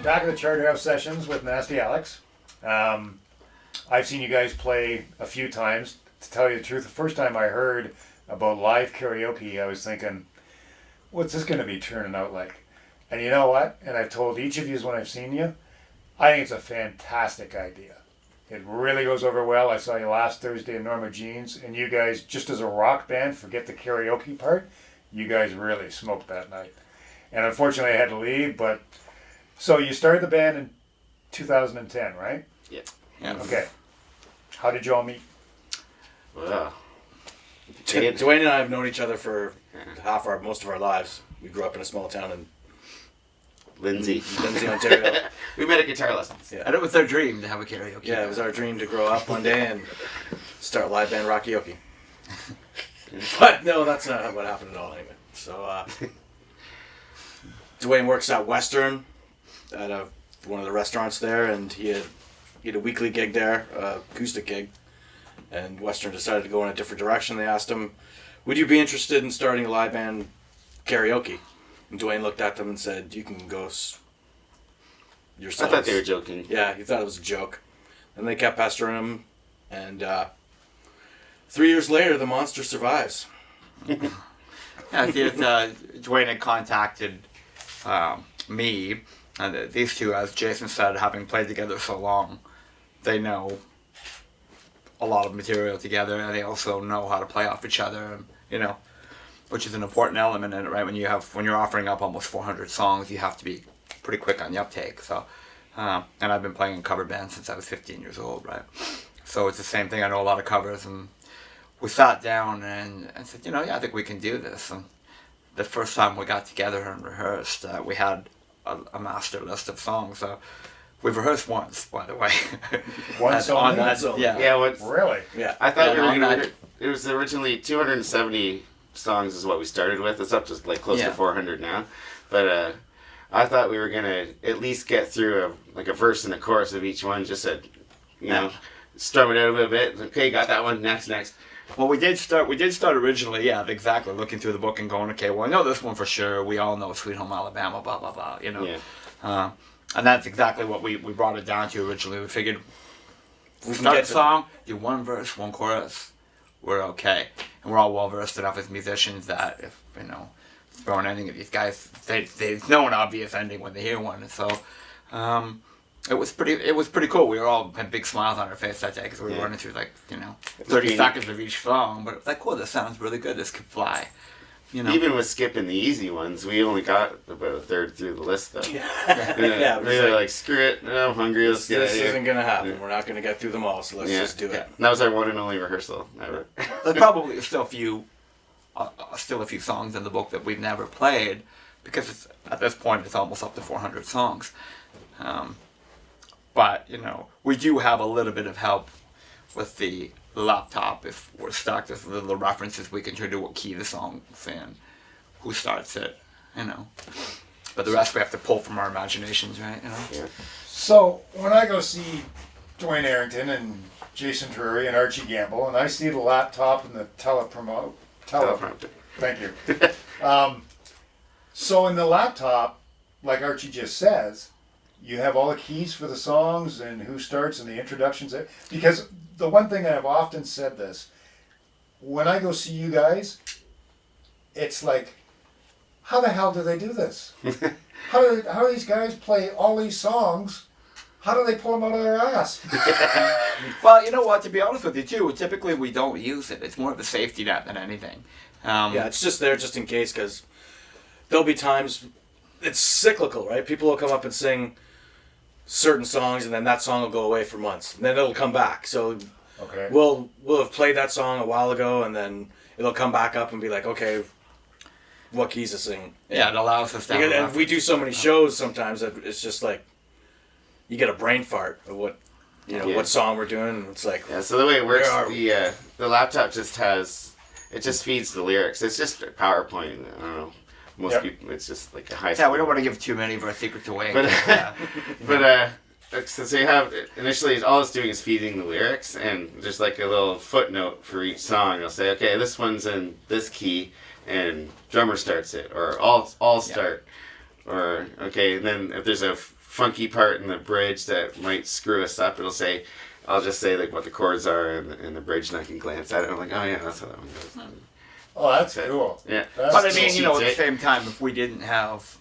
back at the Charterhouse sessions with Nasty Alex. I've seen you guys play a few times. To tell you the truth, the first time I heard about live karaoke, I was thinking, what's this going to be turning out like? And you know what? And I've told each of you when I've seen you, I think it's a fantastic idea. It really goes over well. I saw you last Thursday in Norma Jean's, and you guys, just as a rock band, forget the karaoke part, you guys really smoked that night. And unfortunately I had to leave, but... So you started the band in 2010, right? Yeah. Okay. How did you all meet? Well, Dwyane and I have known each other for most of our lives. We grew up in a small town in Lindsay, Ontario. We met at guitar lessons. Yeah. And it was their dream to have a karaoke. Yeah, it was our dream to grow up one day and start live band karaoke. But no, that's not what happened at all anyway. So Dwyane works at Western at one of the restaurants there, and he had a weekly gig there, acoustic gig. And Western decided to go in a different direction. They asked him, would you be interested in starting a live band karaoke? And Dwyane looked at them and said, you can go yourselves. I thought they were joking. Yeah, he thought it was a joke. And they kept pestering him. And 3 years later, the monster survives. Yeah, Dwyane had contacted me, and these two, as Jason said, having played together so long, they know a lot of material together, and they also know how to play off each other, and, which is an important element in it, right? When you're offering up almost 400 songs, you have to be pretty quick on the uptake. So, and I've been playing in cover bands since I was 15 years old, right? So it's the same thing. I know a lot of covers, and we sat down and said, I think we can do this. And the first time we got together and rehearsed, we had a master list of songs. So we've rehearsed once, by the way. One song? Yeah. Yeah, Really? Yeah. I thought Yeah, it was originally 270 songs is what we started with. It's up to close to 400 now. But I thought we were going to at least get through a verse and a chorus of each one, just to, strum it out a little bit. Okay, got that one. Next. Well, we did start originally, yeah, exactly, looking through the book and going, okay, well, I know this one for sure. We all know Sweet Home Alabama, blah, blah, blah, Yeah. And that's exactly what we brought it down to originally. We figured we start the song, do one verse, one chorus, we're okay. And we're all well-versed enough as musicians that if, throw an ending at these guys, they know an obvious ending when they hear one. And so it was pretty cool. We were all had big smiles on our face that day because we were running through 30 seconds of each song. But it was like, cool, this sounds really good. This could fly. Even with skipping the easy ones, we only got about a third through the list, though. Yeah. We were like, screw it, I'm hungry, let's get out of This here. isn't going to happen. We're not going to get through them all, so let's just do it. And that was our one and only rehearsal ever. There's probably still a few songs in the book that we've never played because at this point it's almost up to 400 songs. But we do have a little bit of help with the laptop if we're stuck. There's little references we can turn to what key the song's in, who starts it, But the rest we have to pull from our imaginations, right? Yeah. So when I go see Dwyane Errington and Jason Drury and Archie Gamble, and I see the laptop and the teleprompter. Thank you. So in the laptop, like Archie just says, you have all the keys for the songs and who starts and the introductions. Because the one thing I've often said this, when I go see you guys, it's like, how the hell do they do this? How do these guys play all these songs? How do they pull them out of their ass? Well, you know what? To be honest with you, too, typically we don't use it. It's more of a safety net than anything. Yeah, it's just there just in case, because there'll be times, it's cyclical, right? People will come up and sing certain songs, and then that song will go away for months, and then it'll come back. So Okay. we'll have played that song a while ago, and then it'll come back up and be like, okay, what keys to sing? Yeah, it allows us to. And we do so many shows sometimes that it's just like you get a brain fart of what what song we're doing, and it's like So the way it works, the laptop just feeds the lyrics. It's just a PowerPoint. I don't know. Most people, it's just like a high school. Yeah, we don't want to give too many of our secrets away. But so you have initially all it's doing is feeding the lyrics, and just like a little footnote for each song. It'll say, okay, this one's in this key, and drummer starts it, or all start, or okay. And then if there's a funky part in the bridge that might screw us up, I'll just say like what the chords are in the bridge, and I can glance at it. I'm like, oh yeah, that's how that one goes. Oh, that's cool. Yeah. That's But I cool. mean, at the same time, if we didn't have,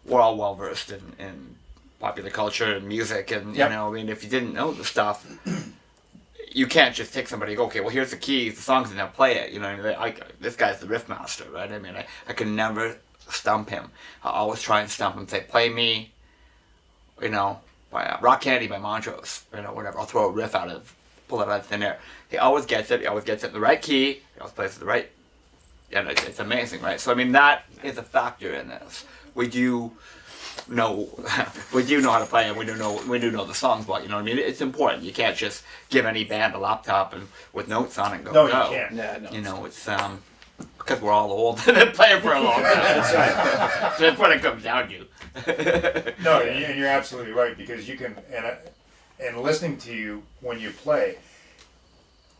we're all well versed in popular culture and music, and Yep. if you didn't know the stuff, you can't just take somebody and go, okay, well here's the keys, the songs, and now play it. This guy's the riff master, right? I mean, I can never stump him. I always try and stump him. Say, play me, by Rock Candy by Montrose, whatever. I'll throw a riff pull it out of thin air. He always gets it. He always gets it in the right key. He always plays it the right. And it's amazing, right? So I mean, that is a factor in this. We do know how to play, and we do know the songs, but it's important. You can't just give any band a laptop and with notes on it and go. No, go. you can't. Yeah, no. It's because we're all old and been playing for a long time. That's right. So that's what it comes down to. No, and you're absolutely right, because you can, and listening to you when you play,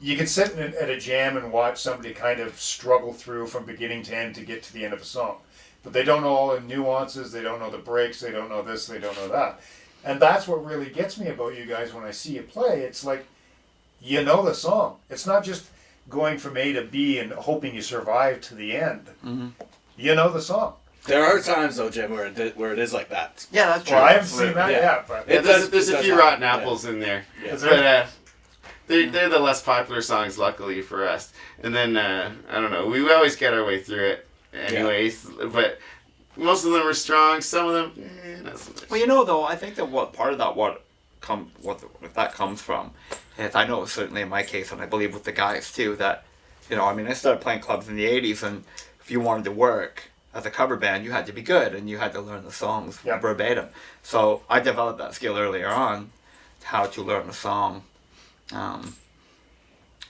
you can sit at a jam and watch somebody kind of struggle through from beginning to end to get to the end of a song. But they don't know all the nuances, they don't know the breaks, they don't know this, they don't know that. And that's what really gets me about you guys when I see you play. It's like, you know the song. It's not just going from A to B and hoping you survive to the end. Mm-hmm. You know the song. There are times though, Jim, where it is like that. Yeah, that's true. Well, I haven't seen that Yeah. yet, but Yeah, there's a does few happen, rotten yeah. apples in there. Yeah. But they're the less popular songs, luckily for us. And then, I don't know, we always get our way through it anyways. But most of them are strong, some of them, not so much. Well, though, I think that what that comes from is, I know certainly in my case, and I believe with the guys too, that, I started playing clubs in the 80s, and if you wanted to work as a cover band, you had to be good, and you had to learn the songs verbatim. So I developed that skill earlier on, how to learn a song,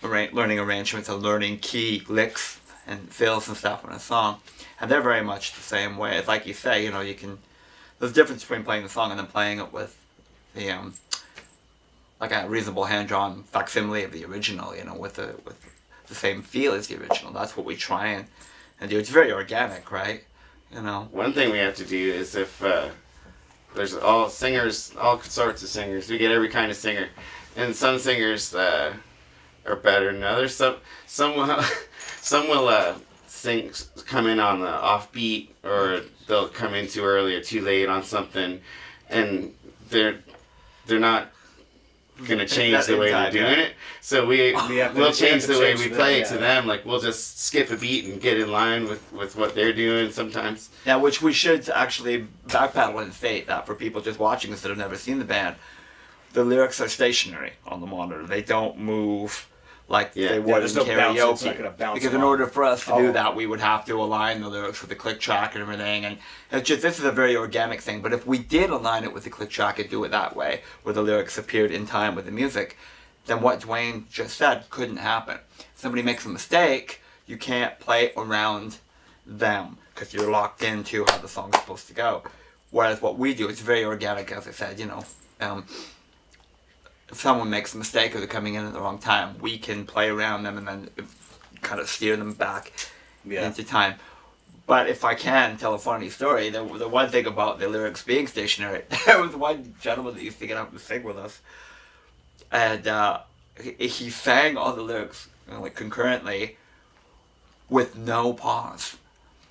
learning arrangements and learning key licks and fills and stuff in a song. And they're very much the same way. It's like you say, there's a difference between playing the song and then playing it with the, like a reasonable hand-drawn facsimile of the original, with the same feel as the original. That's what we try and do. It's very organic, right? One thing we have to do is if there's all sorts of singers. We get every kind of singer. And some singers are better than others. Some will come in on the offbeat, or they'll come in too early or too late on something, and they're not gonna change the way they're doing it. So we'll change the way we play it to them. Like, we'll just skip a beat and get in line with what they're doing sometimes. Yeah, which we should actually backpedal and state that for people just watching us that have never seen the band. The lyrics are stationary on the monitor. They don't move like they would in there's no bounce. It's not karaoke. gonna bounce Because in along. order for us to do that, we would have to align the lyrics with the click track and everything. And it's just, this is a very organic thing. But if we did align it with the click track and do it that way, where the lyrics appeared in time with the music, then what Dwyane just said couldn't happen. If somebody makes a mistake, you can't play around them because you're locked into how the song's supposed to go. Whereas what we do, it's very organic, as I said, if someone makes a mistake or they're coming in at the wrong time, we can play around them and then kind of steer them back into time. But if I can tell a funny story, the one thing about the lyrics being stationary, there was one gentleman that used to get up and sing with us, and he sang all the lyrics concurrently with no pause.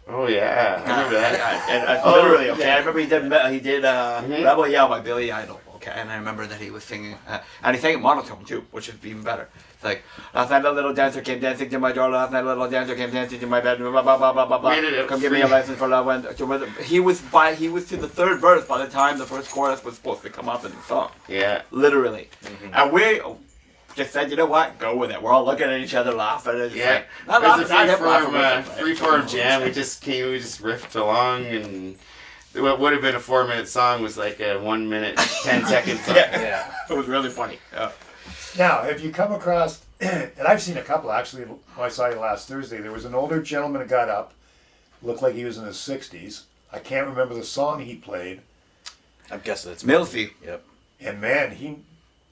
Oh yeah, I remember that. Literally, okay. I remember he did Rebel Yell by Billy Idol. Okay, and I remember that he was singing, and he sang it monotone too, which is even better. It's like, last night a little dancer came dancing to my door, last night a little dancer came dancing to my bed, blah, blah, blah, blah, blah, blah. Come give me a license for love. He was to the third verse by the time the first chorus was supposed to come up in the song. Yeah. Literally. And we just said, you know what, go with it. We're all looking at each other laughing. And Yeah. like, It was a freeform jam. We just riffed along, and what would have been a 4-minute song was like a 1 minute, 10-second song. Yeah. It was really funny. now, have you come across, and I've seen a couple actually, I saw you last Thursday, there was an older gentleman that got up, looked like he was in his 60s. I can't remember the song he played. I'm guessing it's Millsy. Yep. And man,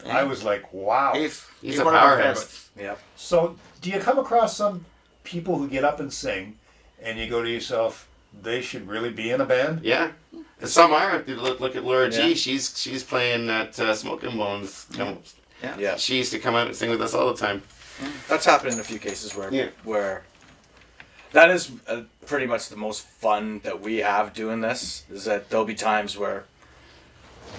I was like, wow. He's a one of our powerhouse. favorites. Yep. So, do you come across some people who get up and sing, and you go to yourself, they should really be in a band? Yeah. Some are. If you look at Laura G, Yeah. she's playing at Smoking Bones. Yeah. She used to come out and sing with us all the time. That's happened in a few cases where Yeah. where that is pretty much the most fun that we have doing this, is that there'll be times where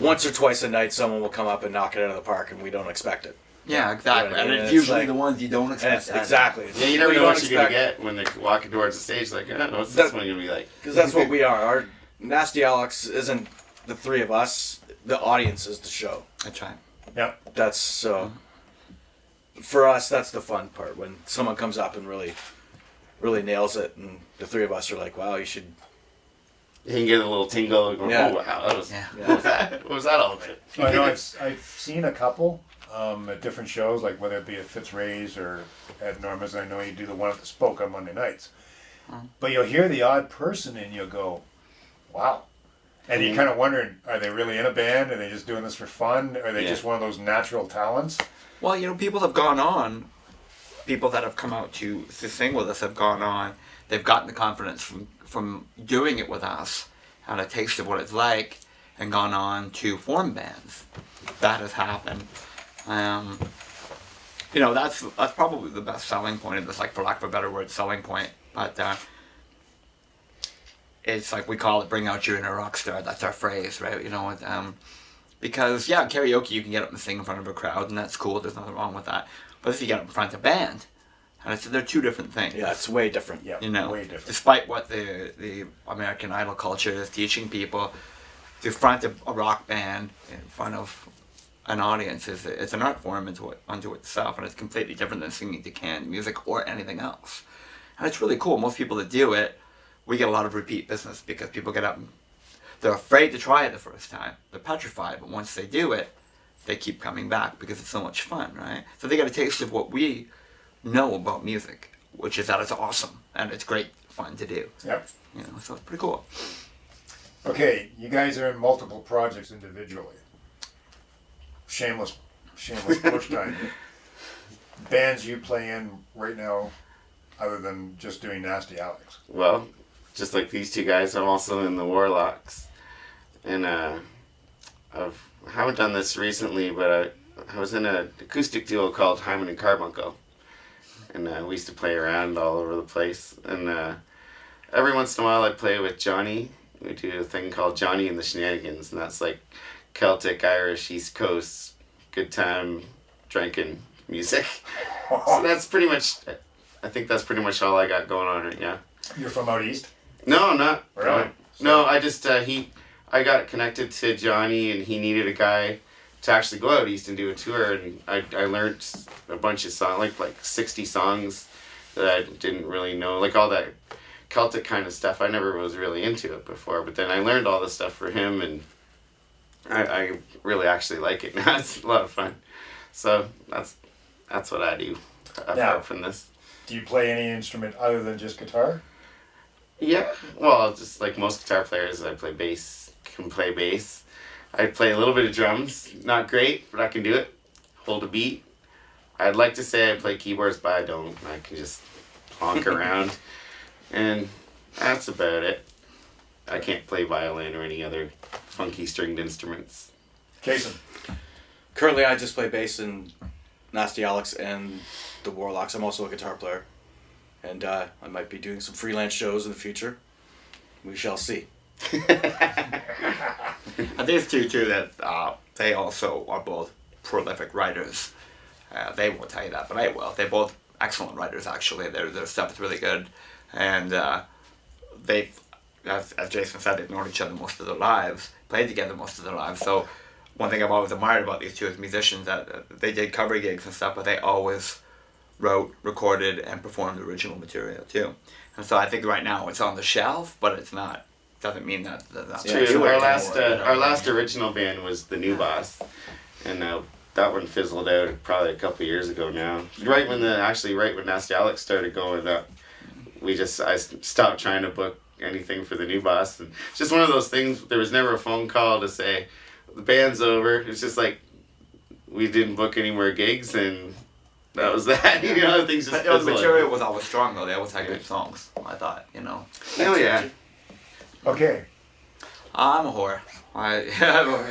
once or twice a night someone will come up and knock it out of the park and we don't expect it. Yeah, exactly. Yeah, and it's it's usually like- the ones you don't And expect. it's, exactly. Yeah, you never know what you're going to get when they're walking towards the stage. Like, oh, what's this one going to be like? Because that's what we are. Our Nasty Alex isn't the three of us. The audience is the show. That's right. Yeah. That's so. For us, that's the fun part, when someone comes up and really nails it, and the three of us are like, "Wow, you should." You can get a little tingle. Going, Yeah. oh, wow, that was, Yeah. what was that? What was that all about? I know I've seen a couple at different shows, like whether it be at Fitzray's or at Norma's. I know you do the one at the Spoke on Monday nights. But you'll hear the odd person and you'll go, wow. And you kind of wondering, are they really in a band? Are they just doing this for fun? Are they just one of those natural talents? Well, people have gone on. People that have come out to sing with us have gone on. They've gotten the confidence from doing it with us, had a taste of what it's like, and gone on to form bands. That has happened. That's probably the best selling point of this, like, for lack of a better word, selling point. But it's like we call it, bring out your inner rock star. That's our phrase, right? Because, yeah, karaoke, you can get up and sing in front of a crowd, and that's cool. There's nothing wrong with that. But if you get up in front of a band, and they're two different things. Yeah, it's way different. Yeah, way different. Despite what the American Idol culture is teaching people, to front a rock band in front of an audience it's an art form unto itself, and it's completely different than singing to canned music or anything else. And it's really cool. Most people that do it, we get a lot of repeat business because people get up and they're afraid to try it the first time. They're petrified, but once they do it, they keep coming back because it's so much fun, right? So they get a taste of what we know about music, which is that it's awesome and it's great fun to do. Yep. So it's pretty cool. Okay, you guys are in multiple projects individually. Shameless push time. Bands you play in right now, other than just doing Nasty Alex. Well, just like these two guys, I'm also in the Warlocks. And I haven't done this recently, but I was in an acoustic duo called Hyman and Carbuncle. And we used to play around all over the place. And every once in a while I play with Johnny. We do a thing called Johnny and the Shenanigans, and that's like Celtic, Irish, East Coast, good time, drinking music. So that's pretty much, I think that's pretty much all I got going on right now. You're from out east? No, I'm not. Really? No, I just, I got connected to Johnny, and he needed a guy to actually go out east and do a tour, and I learned a bunch of songs, like 60 songs that I didn't really know, like all that Celtic kind of stuff. I never was really into it before, but then I learned all this stuff for him, and I really actually like it now. It's a lot of fun. So that's what I do apart from this. Do you play any instrument other than just guitar? Yeah, well, just like most guitar players, I play bass, can play bass. I play a little bit of drums, not great, but I can do it. Hold a beat. I'd like to say I play keyboards, but I don't. I can just honk around, and that's about it. I can't play violin or any other funky stringed instruments. Jason? Currently, I just play bass in Nasty Alex and the Warlocks. I'm also a guitar player, and I might be doing some freelance shows in the future. We shall see. And these two too, that they also are both prolific writers. They won't tell you that, but I will. They're both excellent writers, actually. Their stuff is really good, and they've, as Jason said, they've known each other most of their lives, played together most of their lives. So one thing I've always admired about these two as musicians, that they did cover gigs and stuff, but they always wrote, recorded, and performed original material too. And so I think right now it's on the shelf, but it's not. Doesn't mean that's True. Our last original band was the New Boss, and that one fizzled out probably a couple years ago now. Right when Nasty Alex started going up, I stopped trying to book anything for the New Boss, and it's just one of those things. There was never a phone call to say the band's over. It's just like we didn't book any more gigs, and that was that. Things just the material was always strong though. They always had good songs. I thought, Oh yeah. Okay. I'm a whore.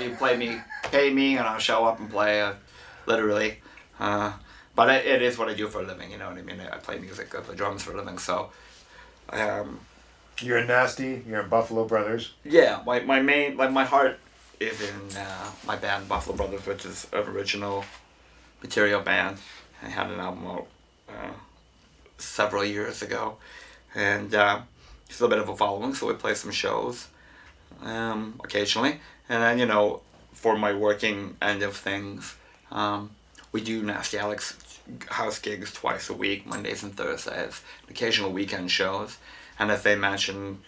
You pay me, and I'll show up and play, literally. But it is what I do for a living, you know what I mean? I play music, I play drums for a living, so... You're in Nasty, you're in Buffalo Brothers. Yeah, my heart is in my band, Buffalo Brothers, which is an original material band. I had an album out several years ago, and it's a little bit of a following, so we play some shows occasionally. And then, you know, for my working end of things, we do Nasty Alex house gigs twice a week, Mondays and Thursdays, occasional weekend shows. And as they mentioned,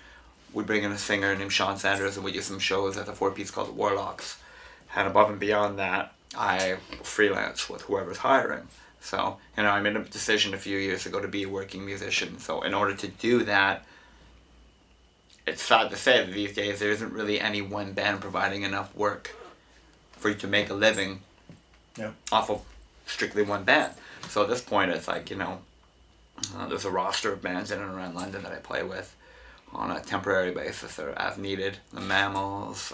we bring in a singer named Sean Sanders, and we do some shows at the 4-piece called the Warlocks. And above and beyond that, I freelance with whoever's hiring. So, you know, I made a decision a few years ago to be a working musician. So in order to do that, it's sad to say that these days there isn't really any one band providing enough work for you to make a living off of strictly one band. So at this point, it's like, you know, there's a roster of bands in and around London that I play with on a temporary basis or as needed. The Mammals,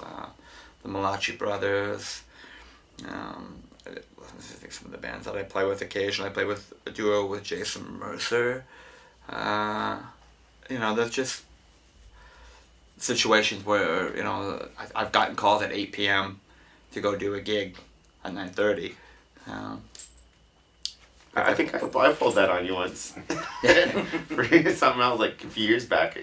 the Malachi Brothers, I think some of the bands that I play with occasionally. I play with a duo with Jason Mercer. You know, there's just situations where, you know, I've gotten calls at 8 p.m. to go do a gig at 9:30. I think I pulled that on you once. For something else, like a few years back.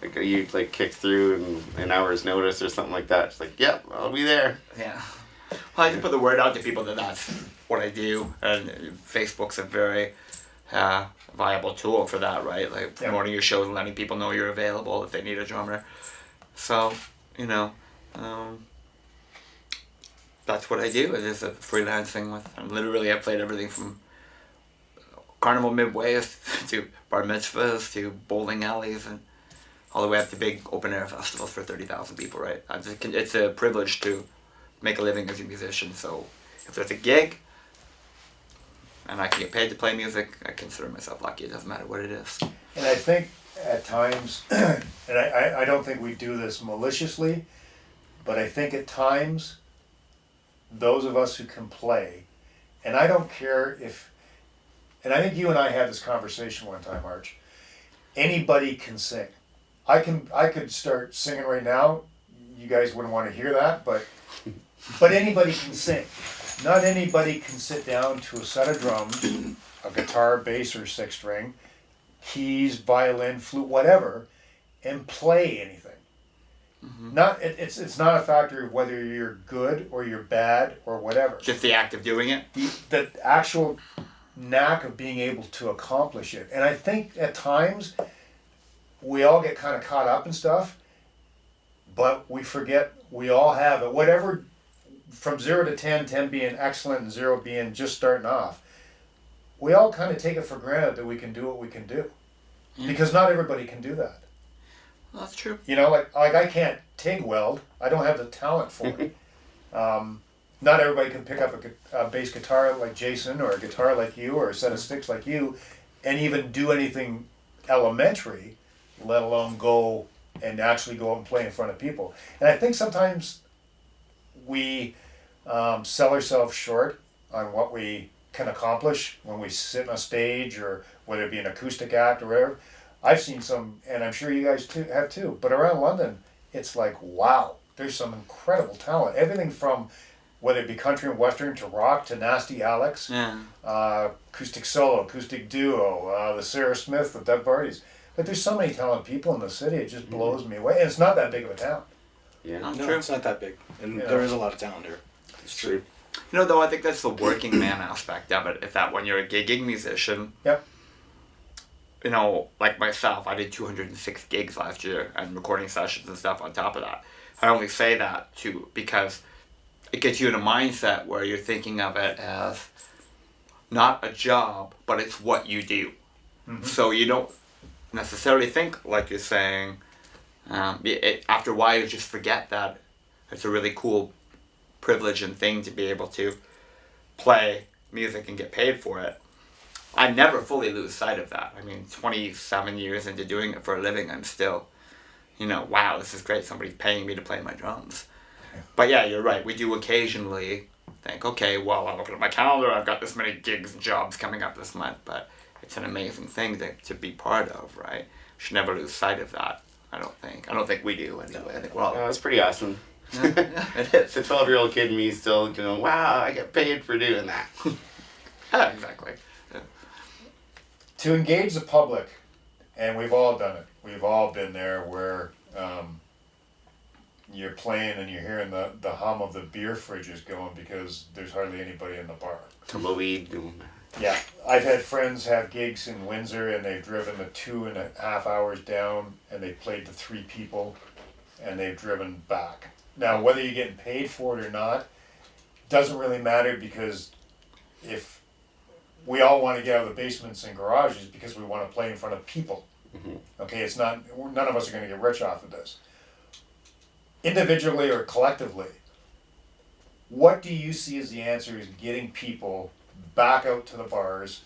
Like you like kicked through in an hour's notice or something like that. It's like, yep, I'll be there. Yeah. Well, I just put the word out to people that that's what I do, and Facebook's a very viable tool for that, right? Like promoting your shows and letting people know you're available if they need a drummer. So, you know, that's what I do. It is a freelancing with. And literally, I played everything from Carnival Midways to bar mitzvahs to bowling alleys and all the way up to big open air festivals for 30,000 people, right? It's a privilege to make a living as a musician. So if there's a gig and I can get paid to play music, I consider myself lucky. It doesn't matter what it is. And I think at times, and I don't think we do this maliciously, but I think at times, those of us who can play, and I don't care if, and I think you and I had this conversation one time, Arch, anybody can sing. I could start singing right now. You guys wouldn't want to hear that, but anybody can sing. Not anybody can sit down to a set of drums, a guitar, bass, or six string, keys, violin, flute, whatever, and play anything. Mm-hmm. It's not a factor of whether you're good or you're bad or whatever. Just the act of doing it? The actual knack of being able to accomplish it. And I think at times we all get kind of caught up in stuff, but we forget we all have it. Whatever, from 0 to 10, 10 being excellent and 0 being just starting off, we all kind of take it for granted that we can do what we can do. Yeah. Because not everybody can do that. Well, that's true. You know, like I can't TIG weld. I don't have the talent for it. Not everybody can pick up a bass guitar like Jason, or a guitar like you, or a set of sticks like you, and even do anything elementary, let alone go and actually go out and play in front of people. And I think sometimes we sell ourselves short on what we can accomplish when we sit on a stage, or whether it be an acoustic act or whatever. I've seen some, and I'm sure you guys have too, but around London, it's like, wow, there's some incredible talent. Everything from, whether it be country and western to rock to Nasty Alex, acoustic solo, acoustic duo, the Sarah Smith, the Doug Vardy's. Like, there's so many talented people in the city, it just blows me away. And it's not that big of a town. Yeah, no, it's not that big. And there is a lot of talent here. It's true. You know, though, I think that's the working man aspect of it. Is that when you're a gigging musician, you know, like myself, I did 206 gigs last year and recording sessions and stuff on top of that. I only say that because it gets you in a mindset where you're thinking of it as not a job, but it's what you do. Mm-hmm. So you don't necessarily think, like you're saying, after a while you just forget that it's a really cool privilege and thing to be able to play music and get paid for it. I never fully lose sight of that. I mean, 27 years into doing it for a living, I'm still, wow, this is great, somebody's paying me to play my drums. But yeah, you're right, we do occasionally think, okay, well, I'm looking at my calendar, I've got this many gigs and jobs coming up this month, but it's an amazing thing to be part of, right? We should never lose sight of that, I don't think we do anyway. I think we're all... That's pretty awesome. Yeah, it is. The 12-year-old kid in me still going, wow, I get paid for doing that. Yeah, exactly. Yeah. To engage the public, and we've all done it. We've all been there where you're playing and you're hearing the hum of the beer fridges going because there's hardly anybody in the bar. Tumbleweed. Yeah, I've had friends have gigs in Windsor and they've driven the 2.5 hours down and they played to 3 people and they've driven back. Now, whether you're getting paid for it or not doesn't really matter, because if we all want to get out of the basements and garages because we want to play in front of people. Mm-hmm. Okay, it's not, none of us are going to get rich off of this. Individually or collectively, what do you see as the answer is getting people back out to the bars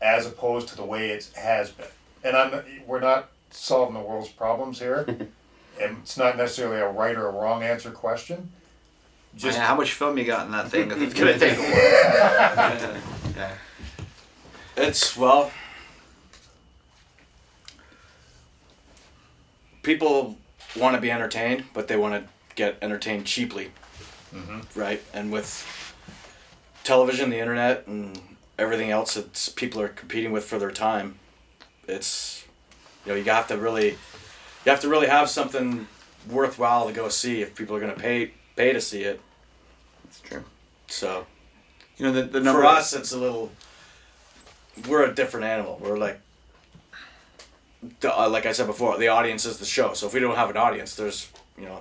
as opposed to the way it has been? And we're not solving the world's problems here. And it's not necessarily a right or a wrong answer question. Just how much film you got in that thing? Because it's gonna take a while. Yeah. It's, people want to be entertained, but they want to get entertained cheaply, right? And with television, the internet, and everything else that people are competing with for their time, it's, you have to really have something worthwhile to go see if people are going to pay to see it. That's true. So, the number for us, it's a little. We're a different animal. We're like I said before, the audience is the show. So if we don't have an audience, there's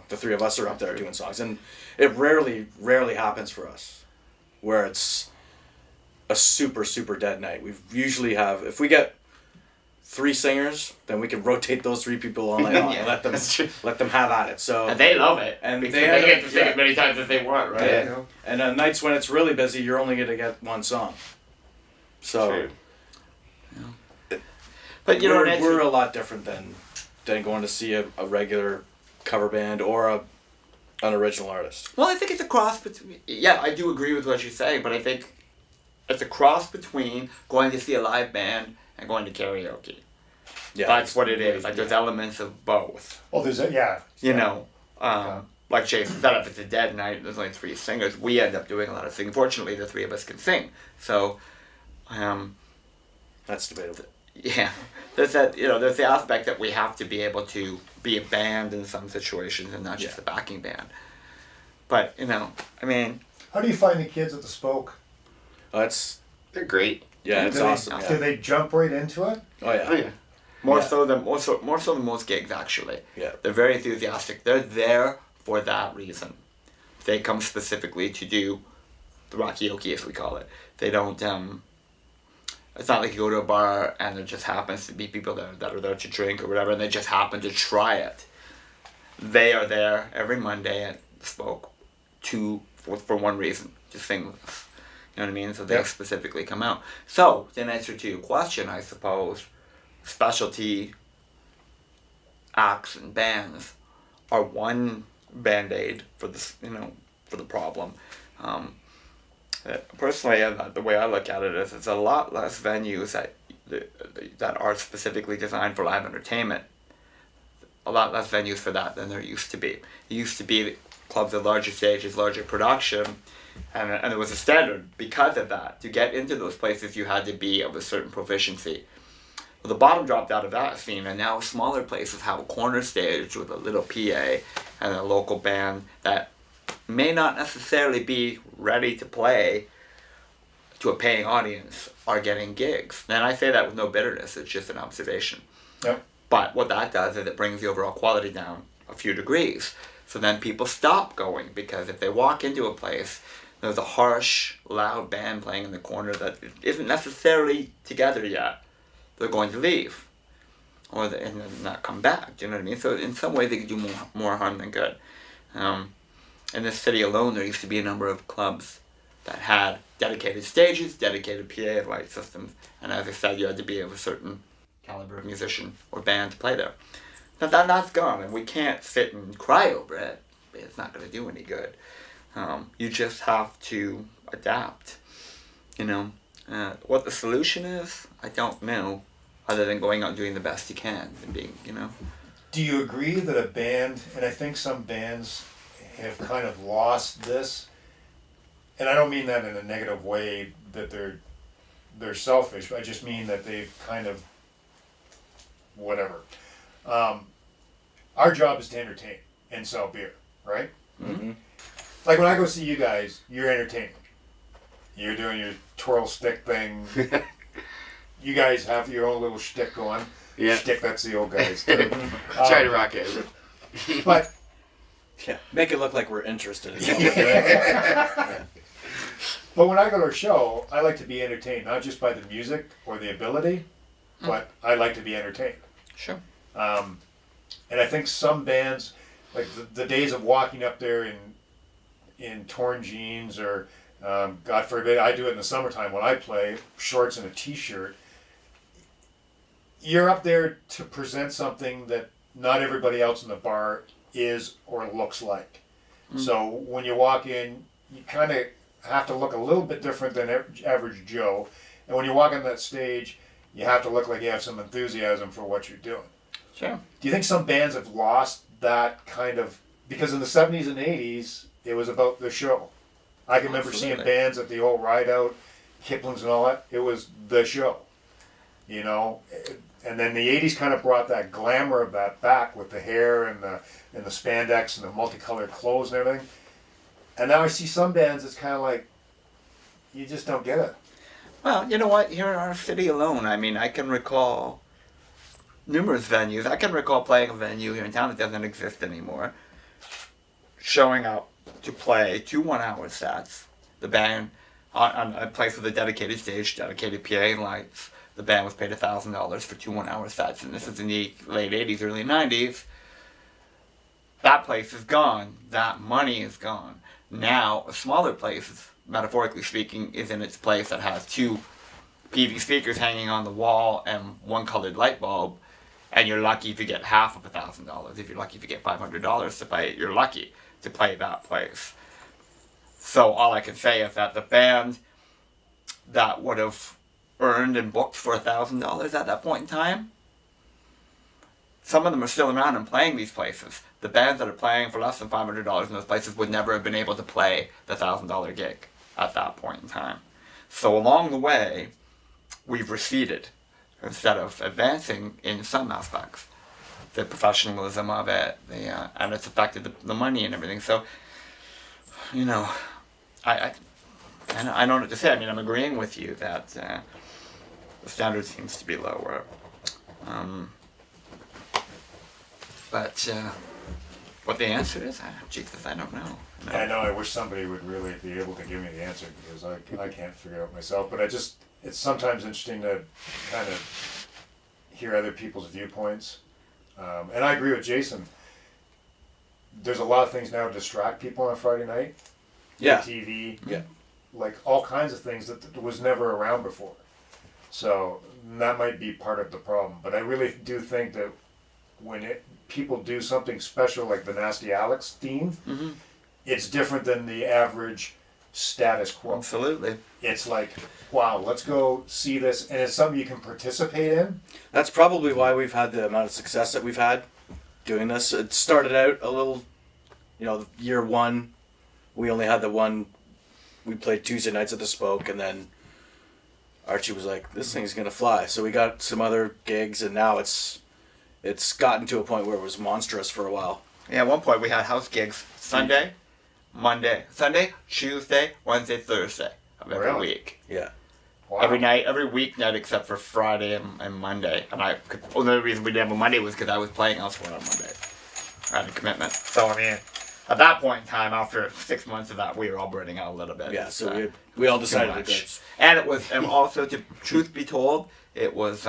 the 3 of us are up there doing songs, and it rarely happens for us where it's a super dead night. We usually have, if we get 3 singers, then we can rotate those 3 people all night long and let them have at it. So and they love it, and they get to sing it many times as they want, right? Yeah. And on nights when it's really busy, you're only going to get 1 song. So. True. But we're a lot different than going to see a regular cover band or an original artist. Well, I think it's a cross between. Yeah, I do agree with what you say, but I think it's a cross between going to see a live band and going to karaoke. Yeah, that's what it is. Like there's elements of both. Well, there's like Jason said, if it's a dead night, there's only 3 singers. We end up doing a lot of singing. Fortunately, the 3 of us can sing, so. That's debatable. Yeah, there's that. There's the aspect that we have to be able to be a band in some situations and not just a backing band. But I mean, how do you find the kids at the Spoke? They're great. Yeah, it's awesome. Do they jump right into it? Oh yeah. More so than most gigs, actually. Yeah. They're very enthusiastic. They're there for that reason. They come specifically to do the karaoke, as we call it. They don't. It's not like you go to a bar and there just happens to be people that are there to drink or whatever, and they just happen to try it. They are there every Monday at the Spoke for one reason, to sing with us. You know what I mean? So they specifically come out. So, in answer to your question, I suppose, specialty acts and bands are one band-aid for this, for the problem. Personally, the way I look at it is, it's a lot less venues that are specifically designed for live entertainment. A lot less venues for that than there used to be. It used to be clubs with larger stages, larger production, and there was a standard because of that. To get into those places, you had to be of a certain proficiency. Well, the bottom dropped out of that scene, and now smaller places have a corner stage with a little PA and a local band that may not necessarily be ready to play to a paying audience are getting gigs. And I say that with no bitterness, it's just an observation. Yep. But what that does is it brings the overall quality down a few degrees. So then people stop going, because if they walk into a place, there's a harsh, loud band playing in the corner that isn't necessarily together yet, they're going to leave. Or and not come back, do you know what I mean? So in some ways they can do more harm than good. In this city alone, there used to be a number of clubs that had dedicated stages, dedicated PA and light systems, and as I said, you had to be of a certain caliber of musician or band to play there. That's gone, and we can't sit and cry over it. It's not going to do any good. You just have to adapt. You know, what the solution is, I don't know, other than going out and doing the best you can and being, you know. Do you agree that a band, and I think some bands have kind of lost this, and I don't mean that in a negative way that they're selfish, I just mean that they've kind of whatever. Our job is to entertain and sell beer, right? Mm-hmm. Like when I go see you guys, you're entertaining. You're doing your twirl stick thing. You guys have your own little shtick going. Yeah. Shtick, that's the old guys. Try to rock it. But Yeah, make it look like we're interested in something. but when I go to a show, I like to be entertained, not just by the music or the ability, but I like to be entertained. Sure. And I think some bands, like the days of walking up there in torn jeans or, God forbid, I do it in the summertime when I play, shorts and a t-shirt. You're up there to present something that not everybody else in the bar is or looks like. So when you walk in, you kind of have to look a little bit different than average Joe. And when you walk on that stage, you have to look like you have some enthusiasm for what you're doing. Sure. Do you think some bands have lost that kind of, because in the 70s and 80s, it was about the show. I can remember seeing bands at the old Ride Out, Kipling's and all that. It was the show, you know. And then the 80s kind of brought that glamour of that back with the hair and the spandex and the multicolored clothes and everything. And now I see some bands, it's kind of like, you just don't get it. Well, you know what? Here in our city alone, I mean, I can recall numerous venues. I can recall playing a venue here in town that doesn't exist anymore, showing up to play 2 1-hour sets. The band, on a place with a dedicated stage, dedicated PA and lights, the band was paid $1,000 for 2 1-hour sets, and this is in the late 80s, early 90s. That place is gone. That money is gone. Now, a smaller place, metaphorically speaking, is in its place that has 2 PV speakers hanging on the wall and 1 colored light bulb, and you're lucky if you get half of $1,000. If you're lucky if you get $500 to play it, you're lucky to play that place. So all I can say is that the band that would have earned and booked for $1,000 at that point in time, some of them are still around and playing these places. The bands that are playing for less than $500 in those places would never have been able to play the $1,000 gig at that point in time. So along the way, we've receded instead of advancing in some aspects. The professionalism of it, and it's affected the money and everything. So, you know, I don't know what to say. I mean, I'm agreeing with you that the standard seems to be lower. But what the answer is, Jesus, I don't know. No. I know, I wish somebody would really be able to give me the answer because I can't figure it out myself. But it's sometimes interesting to kind of hear other people's viewpoints. And I agree with Jason. There's a lot of things now to distract people on a Friday night. Yeah. TV. Yeah. Like all kinds of things that was never around before. So that might be part of the problem. But I really do think that when people do something special like the Nasty Alex theme, it's different than the average status quo. Absolutely. It's like, wow, let's go see this, and it's something you can participate in. That's probably why we've had the amount of success that we've had doing this. It started out a little, year 1, we only had the one, we played Tuesday nights at the Spoke, and then Archie was like, this thing's going to fly. So we got some other gigs, and now it's gotten to a point where it was monstrous for a while. Yeah, at one point we had house gigs Sunday, Tuesday, Wednesday, Thursday of every Really? week. Yeah. Wow. Every night, every weeknight except for Friday and Monday. And the only reason we didn't have a Monday was because I was playing elsewhere on Monday. I had a commitment. So, I mean, at that point in time, after 6 months of that, we were all burning out a little bit. Yeah, It's, so we all decided much. to go. And it was, and also, to truth be told, it was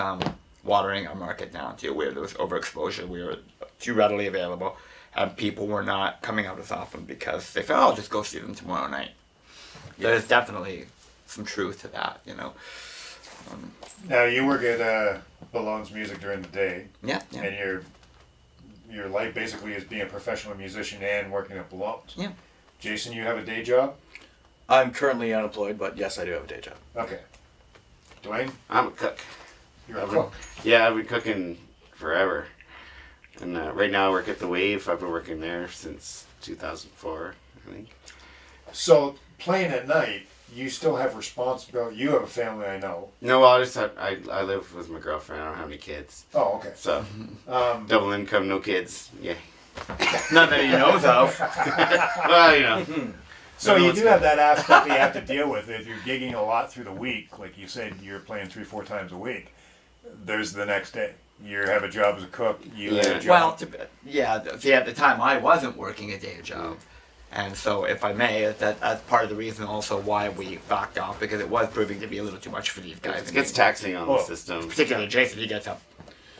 watering our market down too. There was overexposure. We were too readily available. And people were not coming out as often because they said, I'll just go see them tomorrow night. Yeah. There's definitely some truth to that, Now you work at Ballone's Music during the day, Yeah. and you're your life basically is being a professional musician and working at Balloons. Yeah. Jason, you have a day job? I'm currently unemployed, but yes, I do have a day job. Okay. Dwyane, I'm a cook. you're a cook. Yeah, I've been cooking forever. And right now I work at The Wave. I've been working there since 2004, I think. So playing at night, you still have responsibility. You have a family, I know. No, well, I live with my girlfriend. I don't have any kids. Oh, okay. So, double income, no kids. Yeah. Not that he knows of. Well, you know. So you do have that aspect that you have to deal with. If you're gigging a lot through the week, like you said, you're playing 3-4 times a week. There's the next day. You have a job as a cook. You have a job. Well, see, at the time I wasn't working a day job. And so, if I may, that's part of the reason also why we backed off, because it was proving to be a little too much for these guys. It gets taxing on the system. Particularly Jason, he gets up,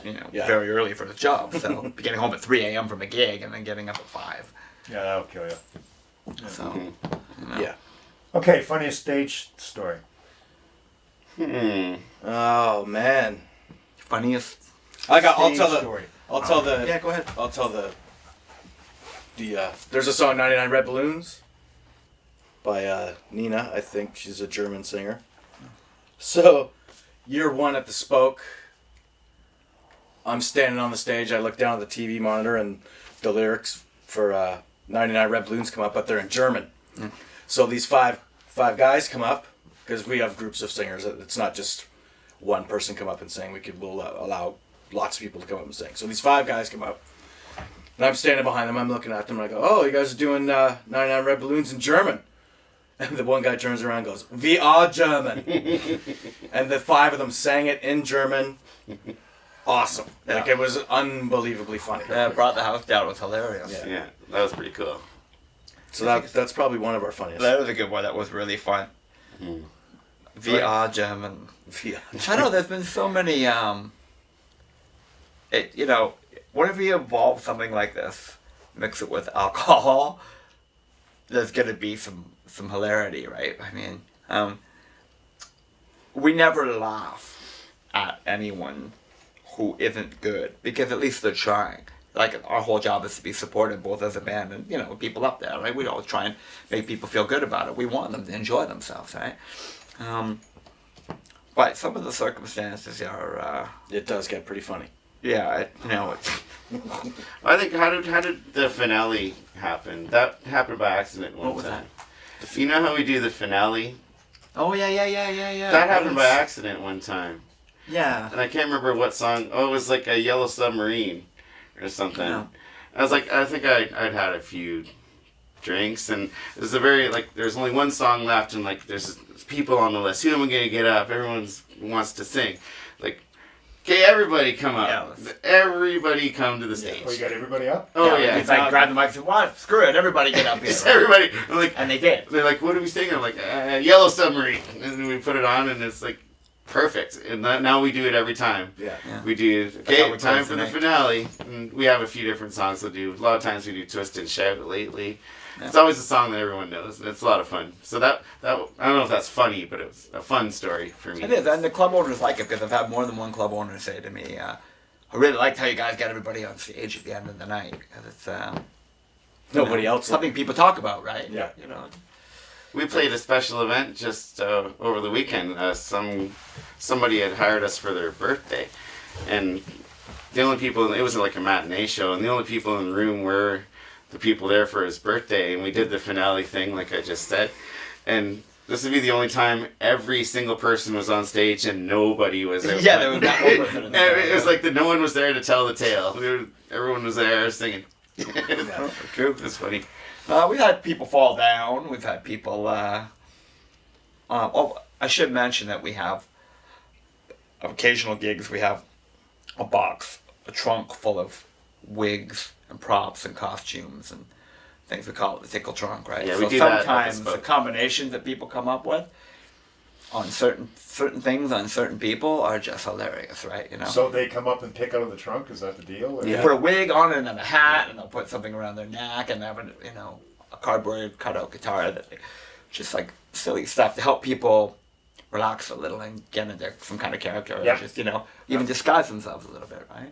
very early for his job. So, getting home at 3 a.m. from a gig and then getting up at 5. Yeah, that'll kill you. So, Yeah. Okay, funniest stage story. Oh man. funniest. I'll Stage tell the. story. I'll tell the. Yeah, go ahead. I'll tell the. There's a song 99 Red Balloons by Nina. I think she's a German singer. So, year one at the Spoke. I'm standing on the stage. I look down at the TV monitor, and the lyrics for 99 Red Balloons come up, but they're in German. Mm. So these five guys come up, because we have groups of singers. It's not just one person come up and sing. We'll allow lots of people to come up and sing. So these 5 guys come up, and I'm standing behind them. I'm looking at them, and I go, "Oh, you guys are doing 99 Red Balloons in German." And the one guy turns around and goes, "We are German." And the 5 of them sang it in German. Awesome. Like, it was unbelievably funny. Brought the house down. It was hilarious. Yeah. Yeah, that was pretty cool. So that's probably one of our funniest. That was a good one. That was really fun. VR German. Yeah. I know there's been so many, whenever you evolve something like this, mix it with alcohol, there's going to be some hilarity, right? I mean, we never laugh at anyone who isn't good, because at least they're trying. Like, our whole job is to be supportive, both as a band and, people up there, right? We always try and make people feel good about it. We want them to enjoy themselves, right? But some of the circumstances are, It does get pretty funny. it's... I think, how did the finale happen? That happened by accident one What was time. You know how we do the finale? Oh, yeah. That happened by accident one time. Yeah. And I can't remember what song. Oh, it was like a Yellow Submarine or something. Yeah. I think I'd had a few drinks, and it was there's only one song left, and there's people on the list. Who am I going to get up? Everyone wants to sing. Okay, everybody come up. Yeah, everybody come to the stage. Oh, you got everybody up? Oh, yeah. It's like, grab the mic and say, "What? Screw it, everybody get up here." It's right? everybody. I'm like, And they did. they're like, "What are we singing?" I'm like, Yellow Submarine. And then we put it on, and it's like, perfect. And now we do it every time. Yeah. We do, how okay, we time close for the the night. finale. And we have a few different songs to do. A lot of times we do Twist and Shout lately. Yeah. It's always a song that everyone knows, and it's a lot of fun. So that I don't know if that's funny, but it was a fun story for me. It is, and the club owners like it, because I've had more than one club owner say to me, "I really liked how you guys got everybody on stage at the end of the night, because it's Nobody else. something people talk about, right?" Yeah. We played a special event just over the weekend. Somebody had hired us for their birthday, and the only people, it was like a matinee show, and the only people in the room were the people there for his birthday, and we did the finale thing like I just said, and this would be the only time every single person was on stage and nobody was there. Yeah, there was not one person in the crowd, It was like no one was there to tell the tale. Everyone was there singing. True. It's funny. We've had people fall down. We've had people. I should mention that we have occasional gigs. We have a trunk full of wigs and props and costumes and things. We call it the tickle trunk, right? Yeah, we so do that at the sometimes Spoke. the combinations that people come up with on certain things on certain people are just hilarious, right? So they come up and pick out of the trunk? Is that the deal? Or? They put a wig on it and a hat, and they'll put something around their neck, and they have a cardboard cutout guitar that just like silly stuff to help people relax a little and get into some kind of character, Yep. or just, even disguise themselves a little bit, right?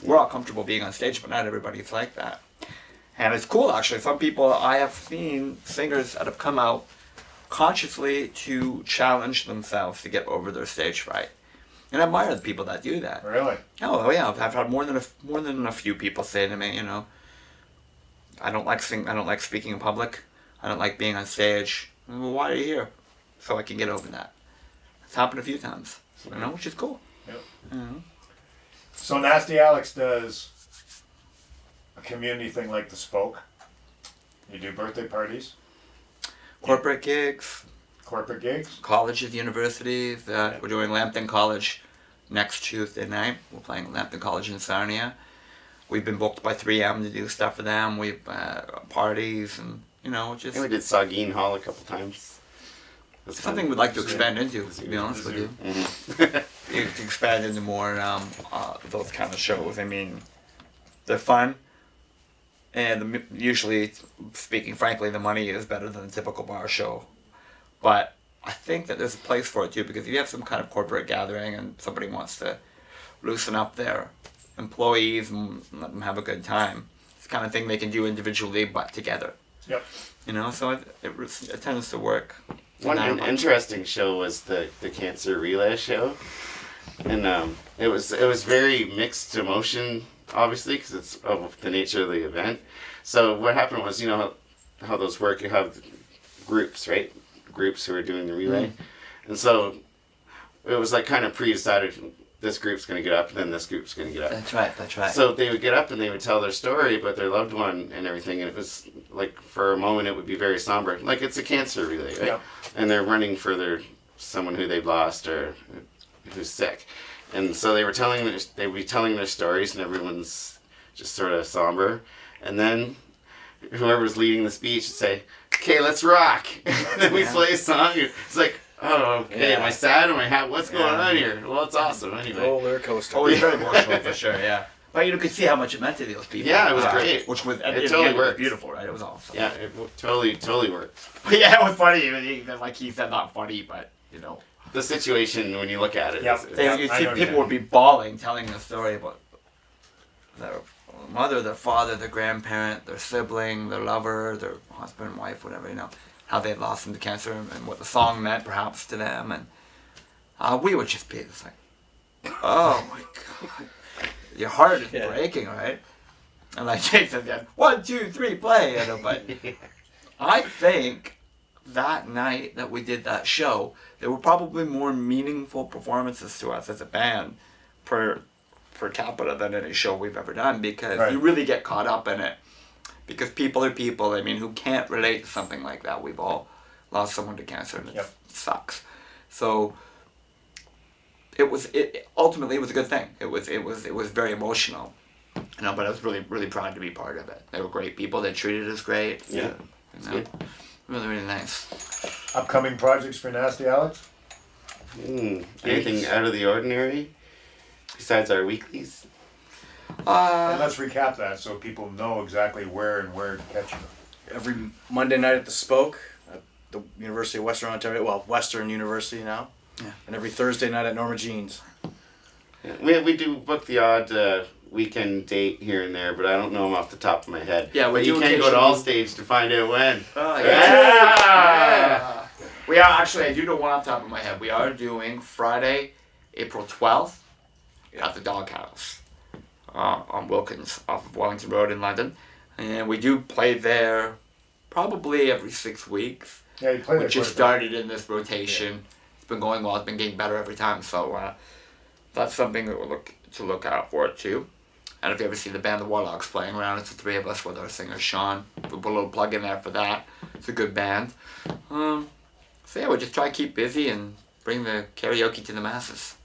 We're all comfortable being on stage, but not everybody's like that. And it's cool, actually. Some people, I have seen singers that have come out consciously to challenge themselves to get over their stage fright. And I admire the people that do that. Really? Oh yeah, I've had more than a few people say to me, I don't like speaking in public. I don't like being on stage. Well, why are you here? So I can get over that. It's happened a few times, which is cool. Yep. Mhm. So Nasty Alex does a community thing like the Spoke. You do birthday parties, Corporate gigs, corporate gigs. colleges, universities. We're doing Lambton College next Tuesday night. We're playing Lambton College in Sarnia. We've been booked by 3M to do stuff for them. We've parties and just And we did Saugeen Hall a couple times. That's something we'd like to expand into. To be honest with you, to expand into more those kind of shows. I mean, they're fun, and usually, speaking frankly, the money is better than a typical bar show. But I think that there's a place for it too, because if you have some kind of corporate gathering and somebody wants to loosen up their employees and let them have a good time, it's the kind of thing they can do individually but together. Yep. So it tends to work. One interesting show was the cancer relay show, and it was very mixed emotion, obviously, because it's of the nature of the event. So what happened was, how those work. You have groups, right? Groups who are doing the relay, and so it was like kind of pre-decided. This group's going to get up, and then this group's going to get up. That's right. So they would get up and they would tell their story about their loved one and everything, and it was like, for a moment, it would be very somber. Like, it's a cancer relay, right? Yep. And they're running for someone who they've lost or who's sick. And so they would be telling their stories, and everyone's just sort of somber. And then whoever's leading the speech would say, "Okay, let's rock." And then we play a song. It's like, oh, okay, am I sad? Am I happy? What's going on here? Well, it's awesome anyway. Roller coaster. Oh, it's very emotional for sure, yeah. But you could see how much it meant to those people. Yeah, it was great. Which was, it totally worked. Beautiful, right? It was awesome. Yeah, it totally worked. But yeah, it was funny. Like he said, not funny, but, The situation, when you look at it. Yep. You see people would be bawling, telling the story about their mother, their father, their grandparent, their sibling, their lover, their husband, wife, whatever, how they had lost them to cancer and what the song meant perhaps to them. And we would just be just like, oh my God. Your heart is breaking, right? And like Jason said, 1, 2, 3, play. But I think that night that we did that show, there were probably more meaningful performances to us as a band per capita than any show we've ever done, because you really get caught up in it. Because people are people, who can't relate to something like that. We've all lost someone to cancer, and it sucks. So ultimately it was a good thing. It was very emotional, but I was really, really proud to be part of it. They were great people. They treated us great. Yeah, good. Really, really nice. Upcoming projects for Nasty Alex? Anything out of the ordinary besides our weeklies? And let's recap that so people know exactly where to catch you. Every Monday night at the Spoke at the University of Western Ontario, Western University now. Yeah. And every Thursday night at Norma Jean's. Yeah, we do book the odd weekend date here and there, but I don't know them off the top of my head. Yeah, but you can go to Allstage to find out when. Oh, Yeah! We are actually, I do know one off the top of my head. We are doing Friday, April 12th at the Doghouse on Wilkins off of Wellington Road in London. And we do play there probably every 6 weeks. Yeah, you play We there just started in this rotation. Yeah. It's been going well. It's been getting better every time. So that's something that we'll look out for too. And if you ever see the band The Warlocks playing around, it's the three of us with our singer Sean. We'll put a little plug in there for that. It's a good band. So yeah, we'll just try to keep busy and bring the karaoke to the masses.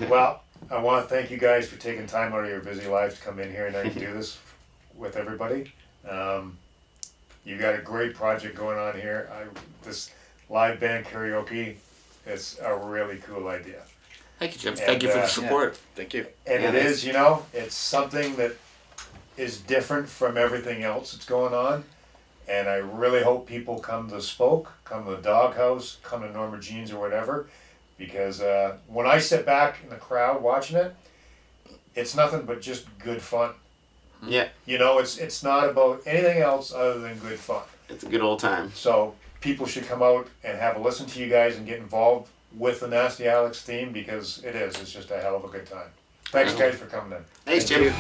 Well, I want to thank you guys for taking time out of your busy lives to come in here and do this with everybody. You got a great project going on here. This live band karaoke is a really cool idea. Thank you, Jim. Thank you for the support. Thank you. And it is, it's something that is different from everything else that's going on. And I really hope people come to Spoke, come to the Doghouse, come to Norma Jean's or whatever, because when I sit back in the crowd watching it, it's nothing but just good fun. Yeah. You know, it's not about anything else other than good fun. It's a good old time. So people should come out and have a listen to you guys and get involved with the Nasty Alex theme, because it's just a hell of a good time. Thanks guys for coming in. Thanks, Jim.